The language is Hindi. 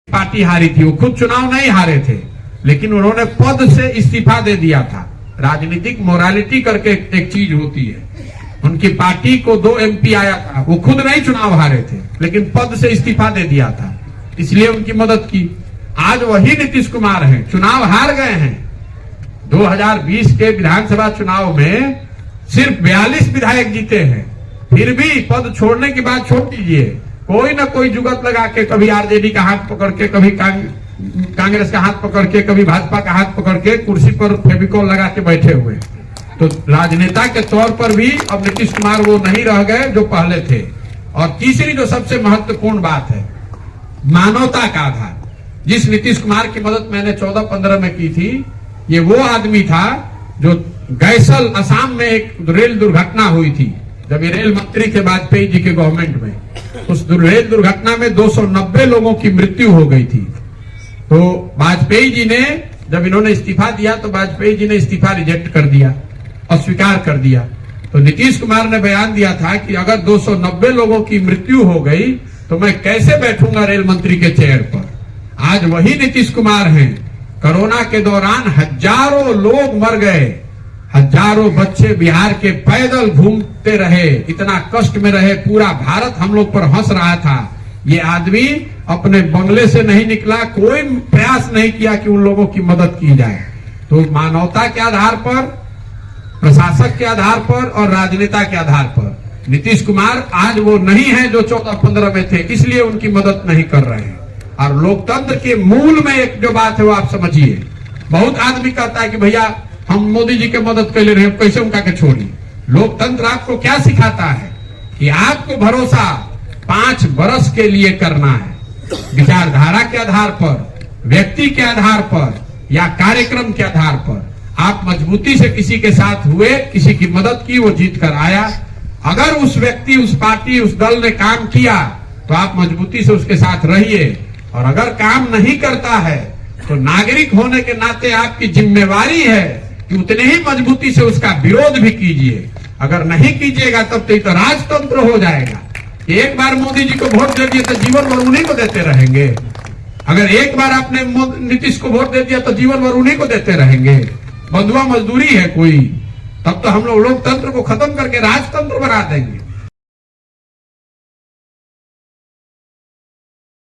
पार्टी हारी थी, वो खुद चुनाव नहीं हारे थे, लेकिन उन्होंने पद से इस्तीफा दे दिया था। राजनीतिक मोरालिटी करके एक चीज होती है। उनकी पार्टी को 2 MP आया था, वो खुद नहीं चुनाव हारे थे, लेकिन पद से इस्तीफा दे दिया था, इसलिए उनकी मदद की। आज वही नीतीश कुमार हैं, चुनाव हार गए हैं। 2020 के विधानसभा चुनाव में सिर्फ 42 विधायक जीते हैं, फिर भी पद छोड़ने की बात छोड़ दीजिए, कोई ना कोई जुगत लगा के, कभी आरजेडी का हाथ पकड़ के, कभी कांग्रेस का हाथ पकड़ के, कभी भाजपा का हाथ पकड़ के कुर्सी पर फेविकॉल लगा के बैठे हुए। तो राजनेता के तौर पर भी अब नीतीश कुमार वो नहीं रह गए जो पहले थे। और तीसरी जो सबसे महत्वपूर्ण बात है, मानवता का आधार। जिस नीतीश कुमार की मदद मैंने 14-15 में की थी, ये वो आदमी था जो गैसल असम में एक रेल दुर्घटना हुई थी, जब ये रेल मंत्री थे वाजपेयी जी के गवर्नमेंट में, उस रेल दुर्घटना में 290 लोगों की मृत्यु हो गई थी। तो वाजपेयी जी ने, जब इन्होंने इस्तीफा दिया तो वाजपेयी जी ने इस्तीफा रिजेक्ट कर दिया, अस्वीकार कर दिया। तो नीतीश कुमार ने बयान दिया था कि अगर 290 लोगों की मृत्यु हो गई तो मैं कैसे बैठूंगा रेल मंत्री के चेयर पर। आज वही नीतीश कुमार हैं। कोरोना के दौरान हजारों लोग मर गए, हजारों बच्चे बिहार के पैदल घूमते रहे, इतना कष्ट में रहे, पूरा भारत हम लोग पर हंस रहा था। ये आदमी अपने बंगले से नहीं निकला, कोई प्रयास नहीं किया कि उन लोगों की मदद की जाए। तो मानवता के आधार पर, प्रशासक के आधार पर और राजनेता के आधार पर नीतीश कुमार आज वो नहीं है जो 14-15 में थे, इसलिए उनकी मदद नहीं कर रहे हैं। और लोकतंत्र के मूल में एक जो बात है वो आप समझिए। बहुत आदमी कहता है कि भैया हम मोदी जी के मदद कर ले रहे हैं, कैसे उनका के छोड़ी। लोकतंत्र आपको क्या सिखाता है कि आपको भरोसा 5 वर्ष के लिए करना है, विचारधारा के आधार पर, व्यक्ति के आधार पर या कार्यक्रम के आधार पर। आप मजबूती से किसी के साथ हुए, किसी की मदद की, वो जीत कर आया। अगर उस व्यक्ति, उस पार्टी, उस दल ने काम किया तो आप मजबूती से उसके साथ रहिए, और अगर काम नहीं करता है तो नागरिक होने के नाते आपकी जिम्मेवारी है कि उतने ही मजबूती से उसका विरोध भी कीजिए। अगर नहीं कीजिएगा तब तो राजतंत्र हो जाएगा। एक बार मोदी जी को वोट दे दिए तो जीवन भर उन्हीं को देते रहेंगे। अगर एक बार आपने नीतीश को वोट दे दिया तो जीवन भर उन्हीं को देते रहेंगे। बंधुआ मजदूरी है कोई, तब तो हम लोग लोकतंत्र को खत्म करके राजतंत्र बना देंगे।